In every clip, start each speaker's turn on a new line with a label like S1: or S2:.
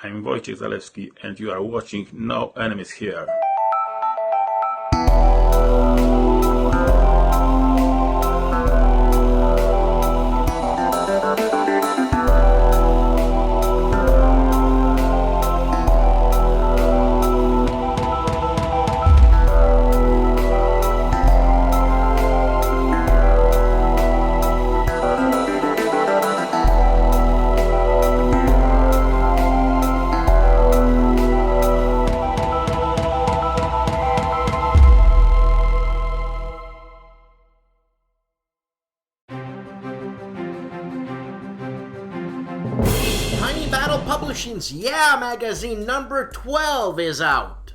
S1: I'm WOJCIECK and you are watching No Enemies Here.
S2: Yeah magazine number 12 is out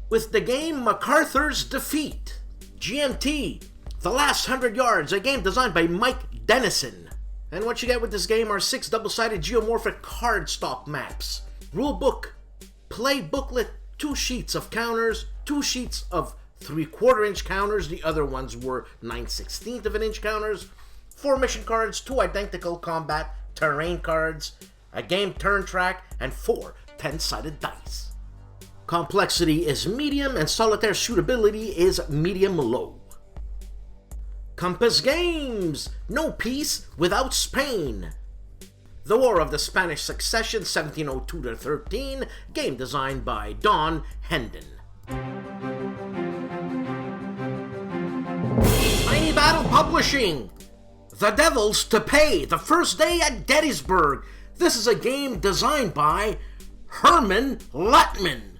S2: with the game MacArthur's Defeat. GMT, The Last 100 Yards, a game designed by Mike Dennison. And what you get with this game are 6 double-sided geomorphic cardstock maps, rulebook, play booklet, 2 sheets of counters, 2 sheets of 3/4 inch counters, the other ones were 9/16 of an inch counters, 4 mission cards, 2 identical combat terrain cards, a game turn track, and 4 10-sided dice. Complexity is medium and solitaire suitability is medium-low. Compass Games, No Peace Without Spain. The War of the Spanish Succession, 1702-13, game designed by Don Hendon. Tiny Battle Publishing, The Devils to Pay, The First Day at Gettysburg. This is a game designed by Herman Lutman.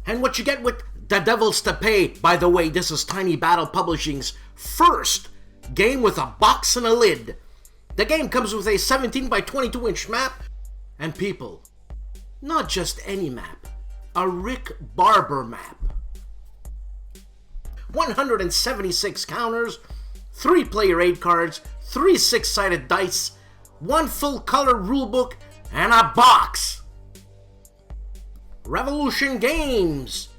S2: And what you get with The Devils to Pay, by the way, this is Tiny Battle Publishing's first game with a box and a lid. The game comes with a 17 by 22 inch map, and people, not just any map, a Rick Barber map. 176 counters, 3 player aid cards, 3 6-sided dice, 1 full color rulebook, and a box. Revolution Games,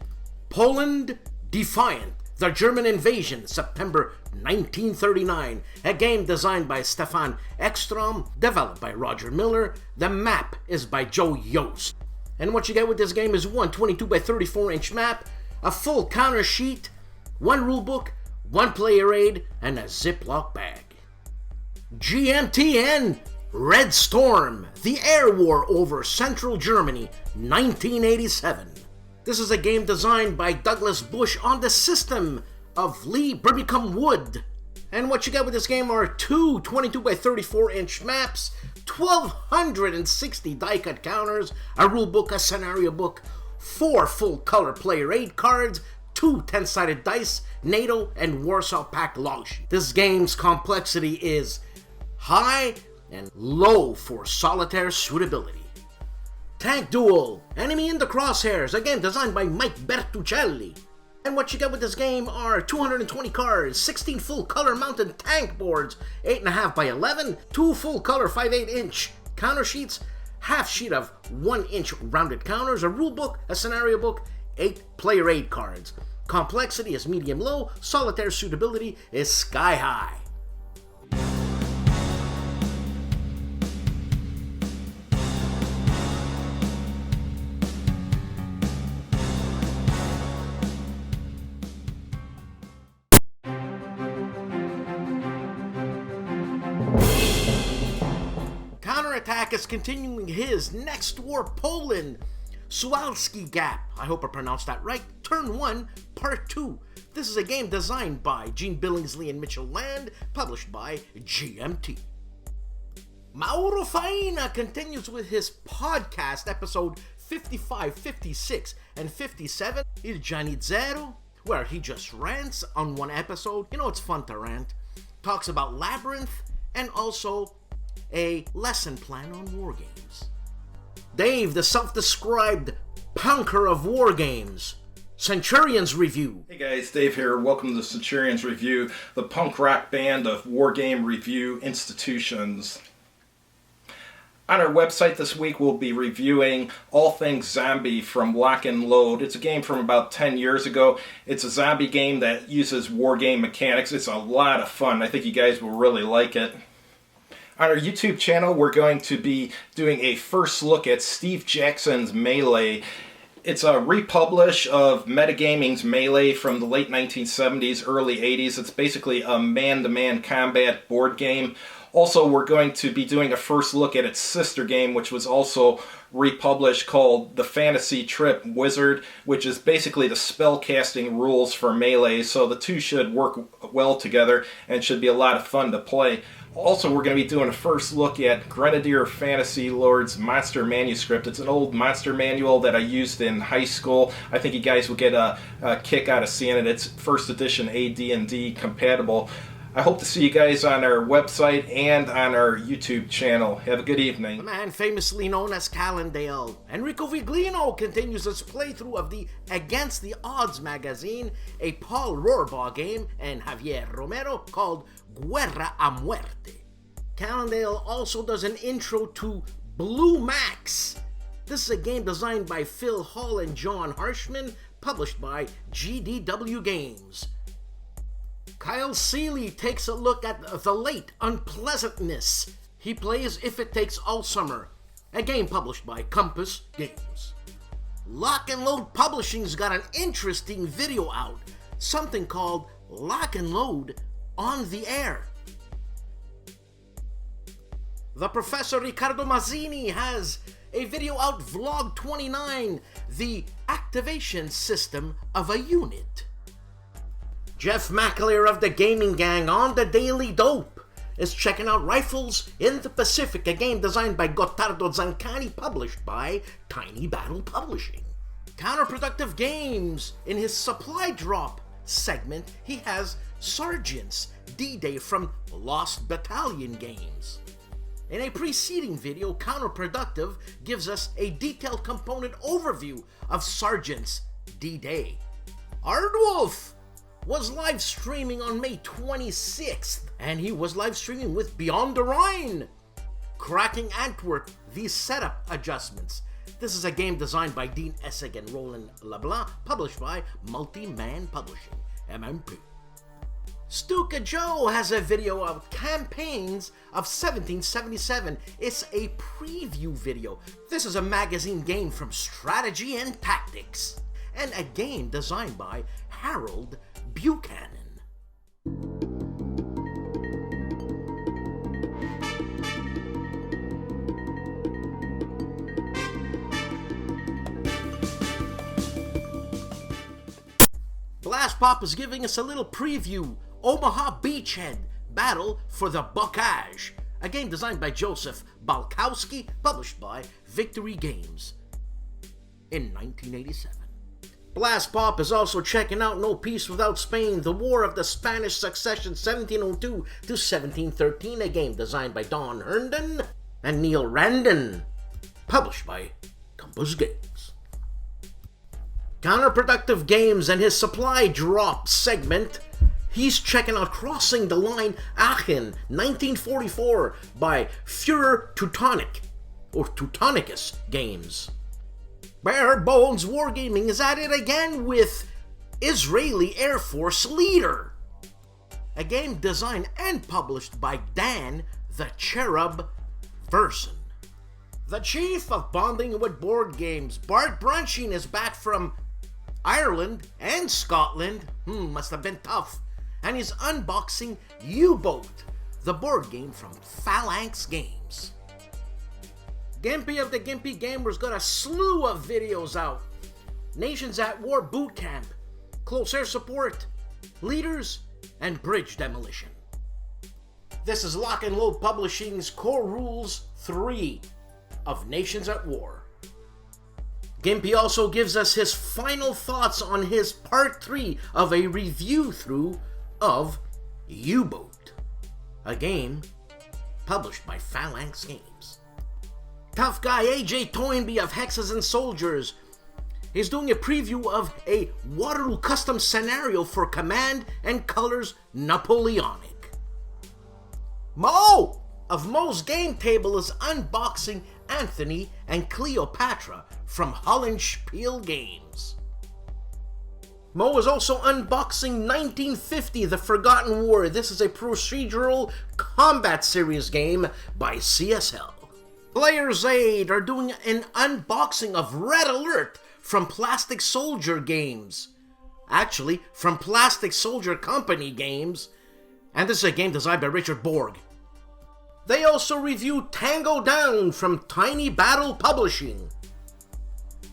S2: Poland Defiant, The German Invasion, September 1939, a game designed by Stefan Ekstrom, developed by Roger Miller. The map is by Joe Yost. And what you get with this game is 1 22 by 34 inch map, a full counter sheet, 1 rulebook, 1 player aid, and a Ziploc bag. GMTN Red Storm, The Air War over Central Germany, 1987. This is a game designed by Douglas Bush on the system of Lee Birmingham Wood. And what you get with this game are 2 22 by 34 inch maps, 1,260 die-cut counters, a rulebook, a scenario book, 4 full color player aid cards, 2 10-sided dice, NATO and Warsaw Pact log sheet. This game's complexity is high and low for solitaire suitability. Tank Duel, Enemy in the Crosshairs, a game designed by Mike Bertuccelli. And what you get with this game are 220 cards, 16 full color mounted tank boards, 8.5 by 11, 2 full color 5/8 inch counter sheets, half sheet of 1 inch rounded counters, a rule book, a scenario book, 8 player aid cards. Complexity is medium low, solitaire suitability is sky high. Counterattack is continuing his Next War Poland, Suwalski Gap, I hope I pronounced that right, Turn 1, Part 2. This is a game designed by Gene Billingsley and Mitchell Land, published by GMT. MAURO FAINA continues with his podcast, episode 55, 56, and 57, Il Gianni Zero, where he just rants on one episode. You know, it's fun to rant. Talks about Labyrinth, and also a lesson plan on war games. Dave, the self-described punker of war games, Centurions Review.
S3: Hey guys, Dave here. Welcome to Centurions Review, the punk rock band of war game review institutions. On our website this week, we'll be reviewing All Things Zombie from Lock and Load. It's a game from about 10 years ago. It's a zombie game that uses war game mechanics. It's a lot of fun. I think you guys will really like it. On our YouTube channel, we're going to be doing a first look at Steve Jackson's Melee. It's a republish of Metagaming's Melee from the late 1970s, early 80s. It's basically a man-to-man combat board game. Also, we're going to be doing a first look at its sister game, which was also republished, called The Fantasy Trip Wizard, which is basically the spellcasting rules for Melee, so the two should work well together and should be a lot of fun to play. Also, we're going to be doing a first look at Grenadier Fantasy Lord's Monster Manuscript. It's an old monster manual that I used in high school. I think you guys will get a kick out of seeing it. It's first edition AD&D compatible. I hope to see you guys on our website and on our YouTube channel. Have a good evening.
S2: The man famously known as Calandale, Enrico Viglino, continues his playthrough of the Against the Odds magazine, a Paul Rohrbaugh game, and Javier Romero called Guerra a Muerte. Calandale also does an intro to Blue Max. This is a game designed by Phil Hall and John Harshman, published by GDW Games. Kyle Seeley takes a look at The Late Unpleasantness. He plays If It Takes All Summer, a game published by Compass Games. Lock and Load Publishing's got an interesting video out, something called Lock and Load on the Air. The Professor Riccardo Masini has a video out, Vlog 29, the activation system of a unit. Jeff McAleer of the Gaming Gang on the Daily Dope is checking out Rifles in the Pacific, a game designed by Gottardo Zancani, published by Tiny Battle Publishing. Counterproductive Games, in his Supply Drop segment, he has Sergeants D-Day from Lost Battalion Games. In a preceding video, Counterproductive gives us a detailed component overview of Sergeants D-Day. ARDWULF was live streaming on May 26th, and he was live streaming with Beyond the Rhine, Cracking Antwerp, the setup adjustments. This is a game designed by Dean Essig and Roland LeBlanc, published by Multi-Man Publishing, MMP. STUKAJOE has a video of Campaigns of 1777. It's a preview video. This is a magazine game from Strategy and Tactics, and a game designed by Harold Buchanan. BLASTPOP is giving us a little preview. Omaha Beachhead, Battle for the Bocage, a game designed by Joseph Balkowski, published by Victory Games in 1987. BLASTPOP is also checking out No Peace Without Spain, The War of the Spanish Succession 1702 to 1713, a game designed by Don Herndon and Neil Randon, published by Compass Games. Counterproductive Games and his Supply Drop segment, he's checking out Crossing the Line Aachen 1944 by Führer Teutonic, or Teutonicus Games. Bare Bones Wargaming is at it again with Israeli Air Force Leader, a game designed and published by Dan the Cherub Verson. The chief of Bonding with Board Games, Bart Bruncheon, is back from Ireland and Scotland, must have been tough, and he's unboxing U-Boat, the board game from Phalanx Games. Gimpy of the Gimpy Gamers got a slew of videos out. Nations at War Boot Camp, Close Air Support, Leaders, and Bridge Demolition. This is Lock and Load Publishing's Core Rules 3 of Nations at War. Gimpy also gives us his final thoughts on his part 3 of a review through of U-Boat, a game published by Phalanx Games. Tough guy AJ Toynbee of Hexes and Soldiers is doing a preview of a Waterloo custom scenario for Command and Colors Napoleonic. Mo of Mo's Game Table is unboxing Anthony and Cleopatra from Hollenspiel Games. Mo is also unboxing 1950, The Forgotten War. This is a procedural combat series game by CSL. Players Aid are doing an unboxing of Red Alert from Plastic Soldier Games. Actually, from Plastic Soldier Company Games. And this is a game designed by Richard Borg. They also review Tango Down from Tiny Battle Publishing.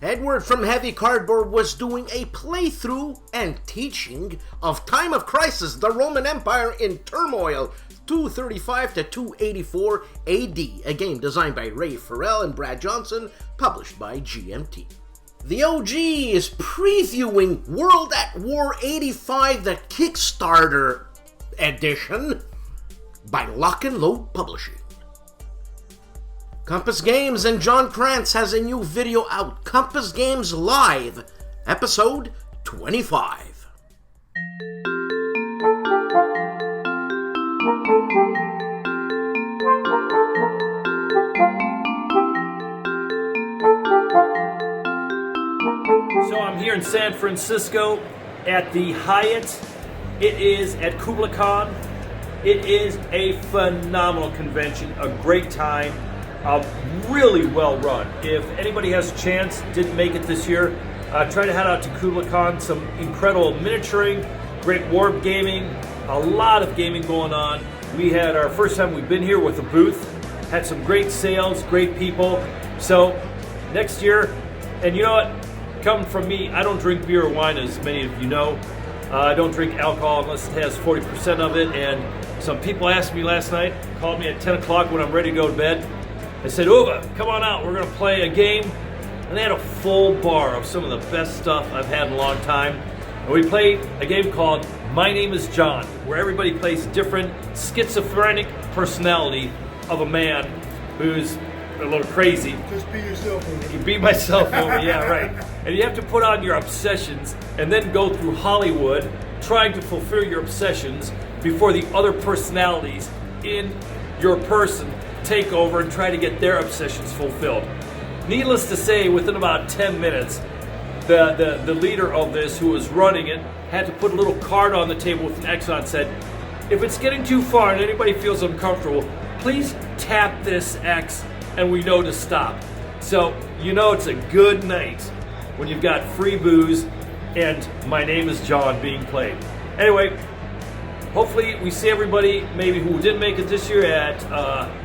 S2: Edward from Heavy Cardboard was doing a playthrough and teaching of Time of Crisis, the Roman Empire in Turmoil, 235 to 284 AD, a game designed by Ray Farrell and Brad Johnson, published by GMT. The OG is previewing World at War 85, the Kickstarter edition, by Lock and Load Publishing. Compass Games and John Krantz has a new video out, Compass Games Live, episode 25.
S4: So I'm here in San Francisco at the Hyatt. It is at Kubla Khan. It is a phenomenal convention, a great time. Really well run. If anybody has a chance, didn't make it this year, try to head out to Kubla Khan. Some incredible miniaturing, great warp gaming, a lot of gaming going on. We had our first time we've been here with a booth, had some great sales, great people. So next year, and you know what, coming from me, I don't drink beer or wine, as many of you know. I don't drink alcohol unless it has 40% of it, and some people asked me last night, called me at 10 o'clock when I'm ready to go to bed. I said, Uwe, come on out, we're going to play a game. And they had a full bar of some of the best stuff I've had in a long time. And we played a game called My Name is John, where everybody plays different schizophrenic personality of a man who's a little crazy.
S5: Just be yourself over.
S4: You be myself over, yeah, right. And you have to put on your obsessions and then go through Hollywood trying to fulfill your obsessions before the other personalities in your person take over and try to get their obsessions fulfilled. Needless to say, within about 10 minutes, the leader of this, who was running it, had to put a little card on the table with an X on, said, if it's getting too far and anybody feels uncomfortable, please tap this X and we know to stop. So you know it's a good night when you've got free booze and My Name is John being played. Anyway, hopefully we see everybody maybe who didn't make it this year at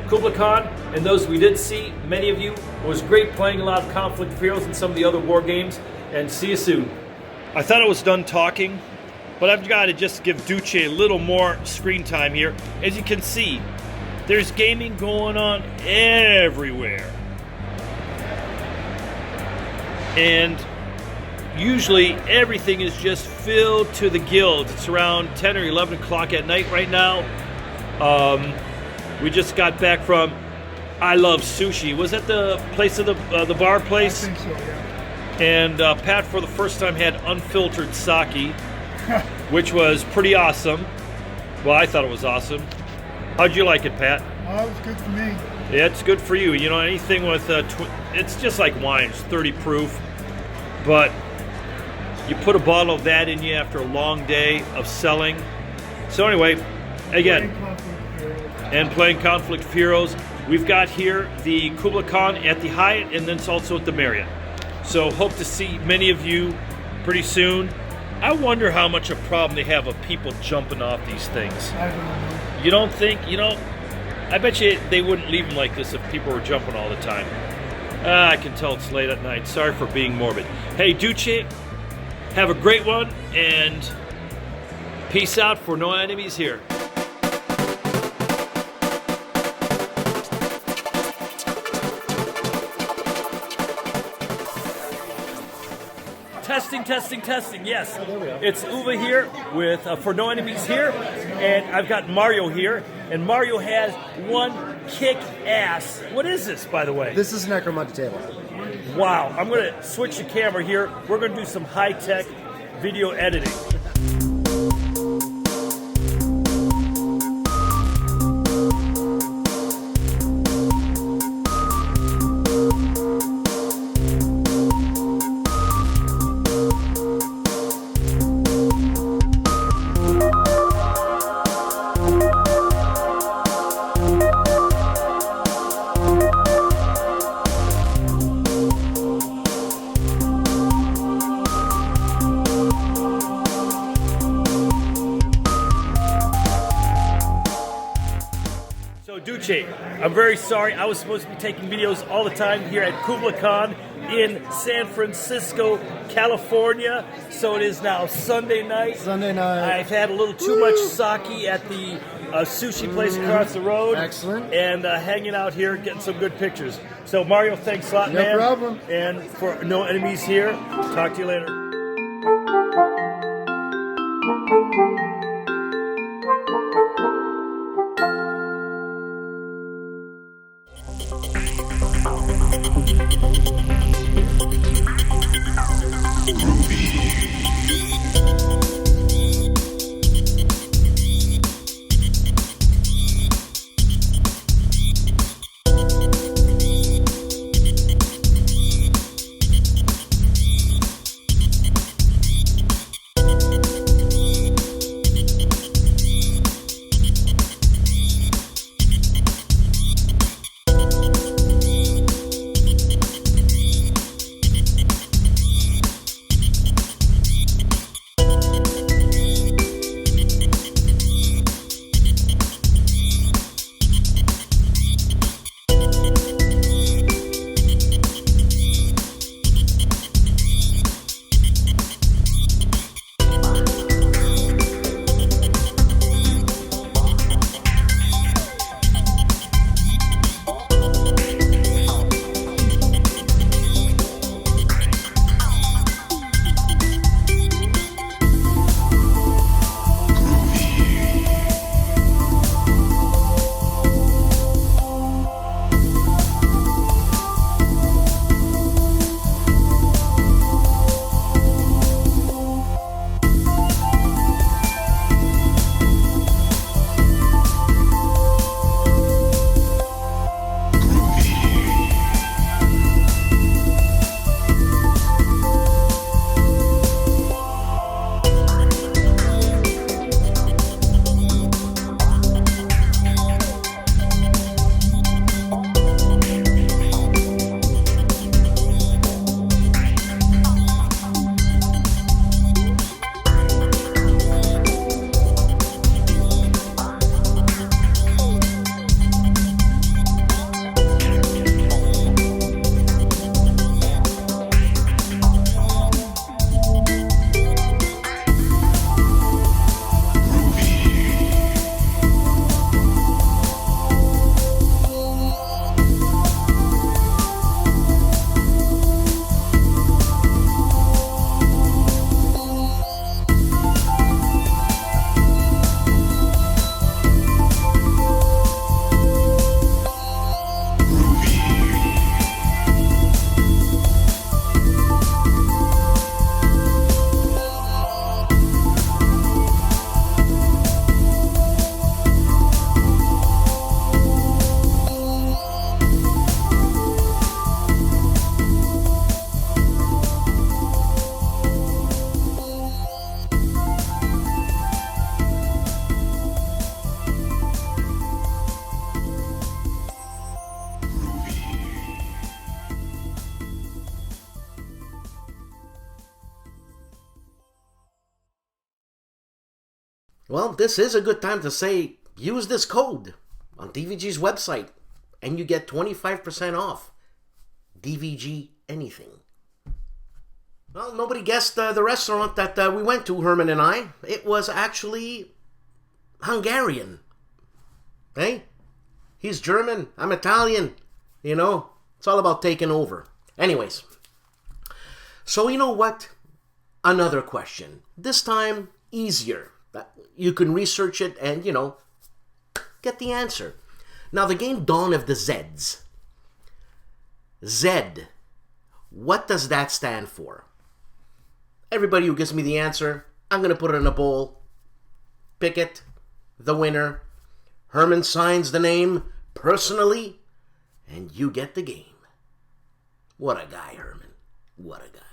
S4: Kubla Khan, and those we did see, many of you. It was great playing a lot of Conflict of Heroes and some of the other war games, and see you soon. I thought I was done talking, but I've got to just give Duce a little more screen time here. As you can see, there's gaming going on everywhere. And usually everything is just filled to the gills. It's around 10 or 11 o'clock at night right now. We just got back from I Love Sushi. Was that the place of the bar place?
S5: I think so, yeah.
S4: And Pat, for the first time, had unfiltered sake, which was pretty awesome. Well, I thought it was awesome. How'd you like it, Pat?
S5: Oh, it was good for me.
S4: Yeah, it's good for you. You know, anything with it's just like wine. It's 30 proof, but you put a bottle of that in you after a long day of selling. So anyway, again, playing Conflict of Heroes. We've got here the Kubla Khan at the Hyatt, and then it's also at the Marriott. So hope to see many of you pretty soon. I wonder how much a problem they have of people jumping off these things.
S5: I don't know.
S4: You don't think, I bet you they wouldn't leave them like this if people were jumping all the time. I can tell it's late at night. Sorry for being morbid. Hey, Duce, have a great one, and peace out for no enemies here. Testing, yes. It's Uwe here with For No Enemies here, and I've got Mario here, and Mario has one kick-ass. What is this, by the way?
S6: This is an Necromunda table.
S4: Wow, I'm going to switch the camera here. We're going to do some high-tech video editing. Chain. I'm very sorry. I was supposed to be taking videos all the time here at Kubla Khan in San Francisco, California. So it is now Sunday night. I've had a little too much sake at the sushi place across the road.
S5: Excellent.
S4: And hanging out here, getting some good pictures. So Mario, thanks a lot, man.
S5: No problem.
S4: And for No Enemies here, talk to you later.
S2: Well, this is a good time to say, use this code on DVG's website, and you get 25% off. DVG anything. Well, nobody guessed the restaurant that we went to, Herman and I. It was actually Hungarian. Hey? He's German, I'm Italian. You know, it's all about taking over. Anyways. So you know what? Another question. This time, easier. You can research it and, you know, get the answer. Now, the game Dawn of the Zeds. Z. What does that stand for? Everybody who gives me the answer, I'm going to put it in a bowl. Pick it. The winner. Herman signs the name personally. And you get the game. What a guy, Herman. What a guy.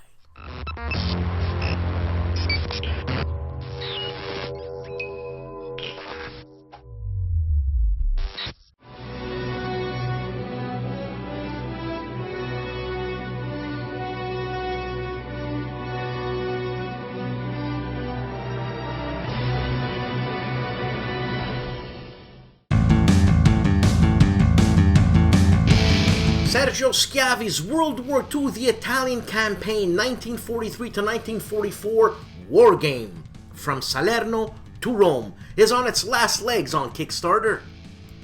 S2: Sergio Schiavi's World War II, the Italian campaign, 1943 to 1944 war game, from Salerno to Rome, is on its last legs on Kickstarter.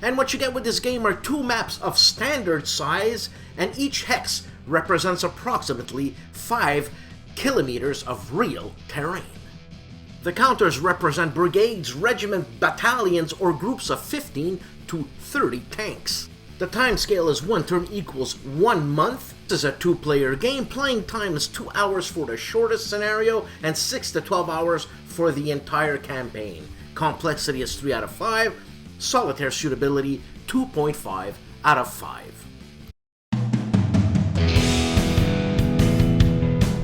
S2: And what you get with this game are 2 maps of standard size, and each hex represents approximately 5 kilometers of real terrain. The counters represent brigades, regiments, battalions, or groups of 15 to 30 tanks. The time scale is 1 turn equals 1 month. This is a 2-player game. Playing time is 2 hours for the shortest scenario and 6 to 12 hours for the entire campaign. Complexity is 3 out of 5. Solitaire suitability 2.5 out of 5.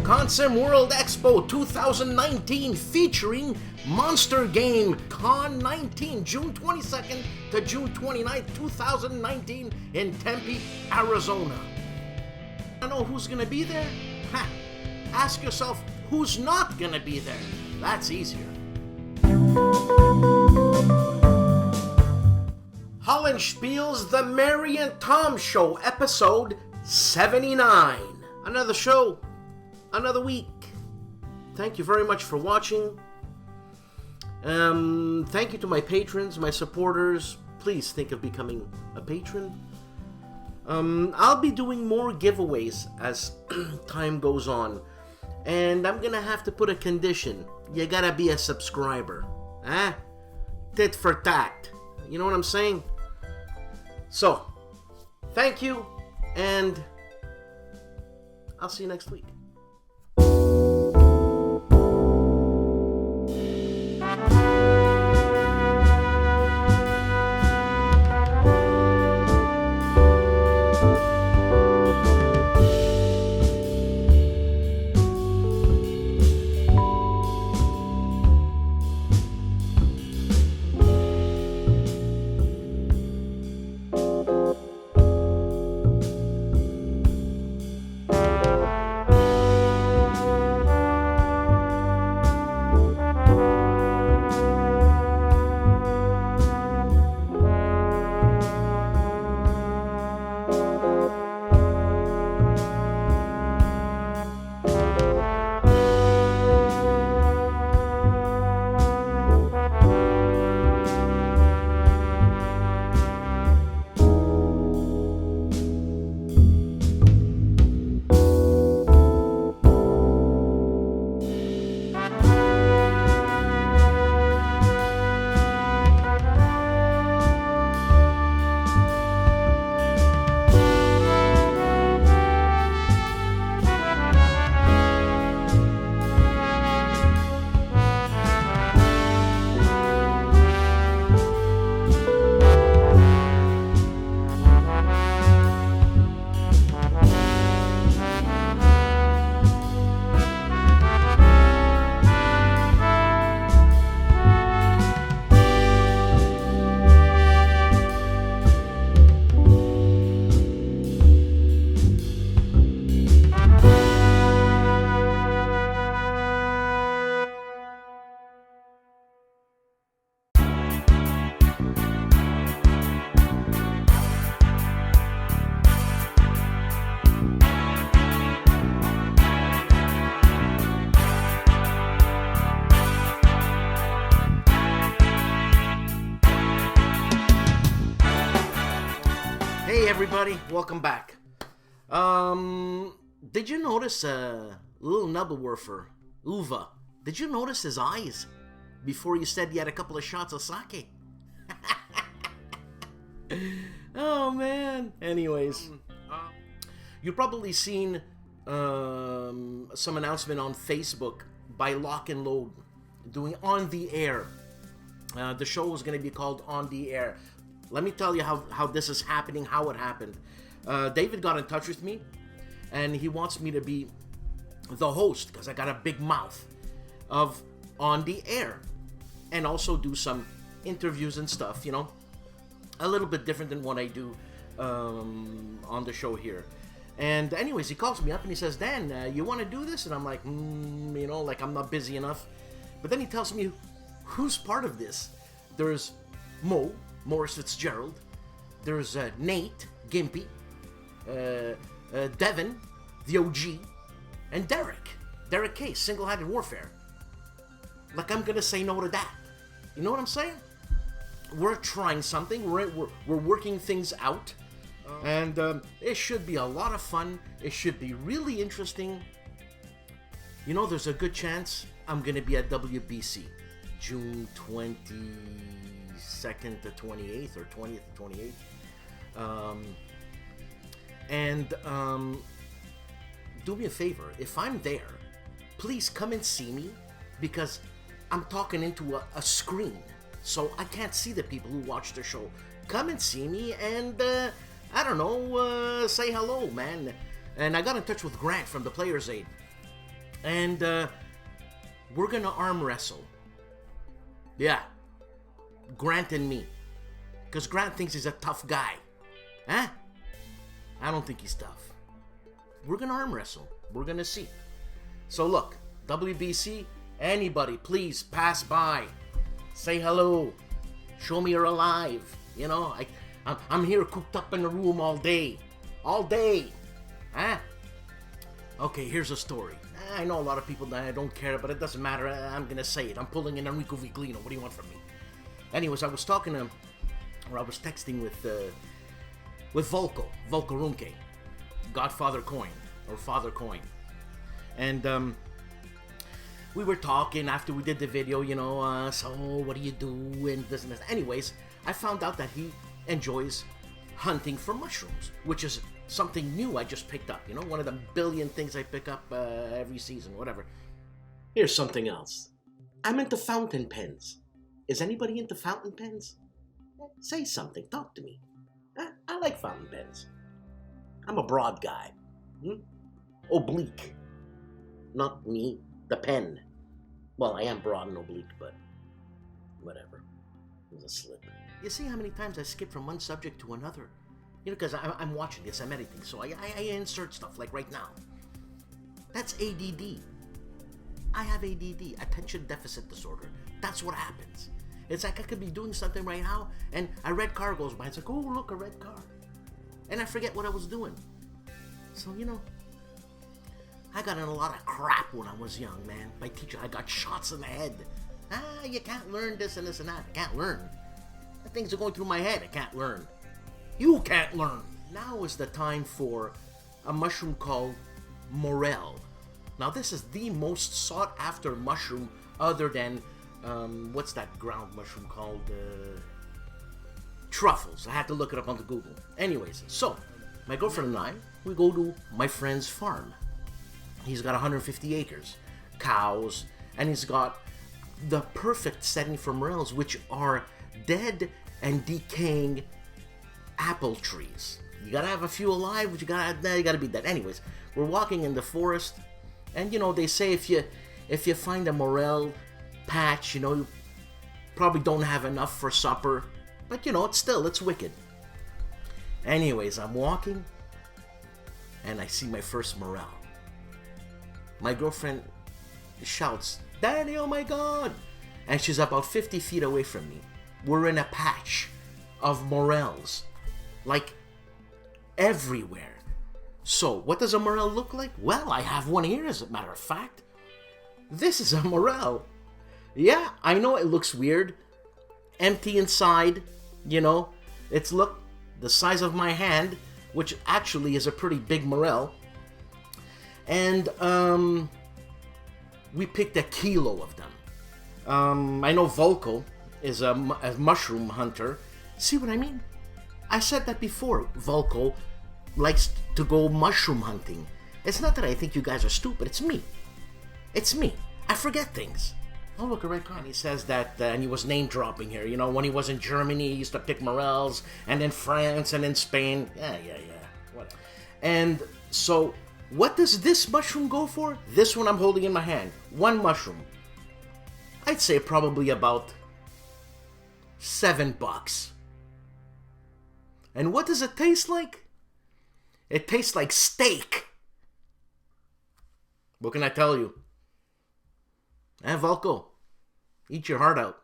S2: Consim World Expo 2019 featuring Monster Game Con 19, June 22nd to June 29th, 2019 in Tempe, Arizona. I know who's gonna be there? Ha! Ask yourself who's not gonna be there. That's easier. Hollenspiel's The Mary and Tom Show, episode 79. Another show, another week. Thank you very much for watching. Thank you to my patrons, my supporters. Please think of becoming a patron. I'll be doing more giveaways as time goes on. And I'm gonna have to put a condition. You gotta be a subscriber. Eh? Tit for tat. You know what I'm saying? So, thank you, and I'll see you next week. Everybody, welcome back. Did you notice little Nubblewerfer, Uva? Did you notice his eyes before you said you had a couple of shots of sake? Oh man. Anyways, you've probably seen some announcement on Facebook by Lock and Load doing On the Air. The show is going to be called On the Air. Let me tell you how this is happening, how it happened. David got in touch with me, and he wants me to be the host, because I got a big mouth, of On the Air. And also do some interviews and stuff, you know. A little bit different than what I do on the show here. And anyways, he calls me up and he says, Dan, you want to do this? And I'm like, you know, like I'm not busy enough. But then he tells me who's part of this. There's Morris Fitzgerald, there's Nate, Gimpy, Devin, the OG, and Derek Case, Single-Handed Warfare. Like, I'm gonna say no to that. You know what I'm saying? We're trying something. We're working things out. And it should be a lot of fun. It should be really interesting. You know, there's a good chance I'm gonna be at WBC, June 22nd to 28th, or 20th to 28th. Do me a favor. If I'm there, please come and see me, because I'm talking into a screen, so I can't see the people who watch the show. Come and see me, and I don't know, say hello, man. And I got in touch with Grant from the Players Aid, and we're gonna arm wrestle. Yeah, Grant and me, because Grant thinks he's a tough guy. Huh? I don't think he's tough. We're gonna arm wrestle. We're gonna see. So look, WBC, anybody, please pass by, say hello, show me you're alive. You know, I'm here cooped up in the room all day, huh? Okay, here's a story. I know a lot of people that don't care, but it doesn't matter. I'm gonna say it. I'm pulling in Enrico Viglino. What do you want from me? Anyways, I was talking to him, or I was texting with Volko Runke, Godfather Coin, or Father Coin. And we were talking after we did the video, you know, so what do you do, and this and this. Anyways, I found out that he enjoys hunting for mushrooms, which is something new I just picked up, you know, one of the billion things I pick up every season, whatever. Here's something else. I'm into fountain pens. Is anybody into fountain pens? Say something, talk to me. I like fountain pens. I'm a broad guy. Oblique. Not me, the pen. Well, I am broad and oblique, but whatever. It was a slip. You see how many times I skip from one subject to another? You know, because I'm watching this, I'm editing, so I insert stuff, like right now. That's ADD. I have ADD, attention deficit disorder. That's what happens. It's like I could be doing something right now, and a red car goes by. It's like, oh, look, a red car. And I forget what I was doing. So, you know, I got in a lot of crap when I was young, man. My teacher, I got shots in the head. You can't learn this and this and that. I can't learn. The things are going through my head. I can't learn. You can't learn. Now is the time for a mushroom called morel. Now, this is the most sought after mushroom other than, what's that ground mushroom called? Truffles. I had to look it up on the Google. Anyways, so my girlfriend and I, we go to my friend's farm. He's got 150 acres, cows, and he's got the perfect setting for morels, which are dead and decaying apple trees. You gotta have a few alive, but you gotta be dead. Anyways, we're walking in the forest, and you know, they say if you find a morel patch, you know, you probably don't have enough for supper, but you know, it's wicked. Anyways, I'm walking, and I see my first morel. My girlfriend shouts, "Daddy, oh my God!" And she's about 50 feet away from me. We're in a patch of morels, like everywhere. So, what does a morel look like? Well, I have one here, as a matter of fact. This is a morel. Yeah, I know it looks weird. Empty inside, you know. It's, look, the size of my hand, which actually is a pretty big morel. And, we picked a kilo of them. I know Volko is a mushroom hunter. See what I mean? I said that before. Volko likes to go mushroom hunting. It's not that I think you guys are stupid. It's me. It's me. I forget things. Oh, look, a red car. And he says that, and he was name dropping here. You know, when he was in Germany, he used to pick morels, and in France, and in Spain. Yeah. Whatever. And so, what does this mushroom go for? This one I'm holding in my hand. One mushroom. I'd say probably about $7. And what does it taste like? It tastes like steak. What can I tell you? Volko, eat your heart out.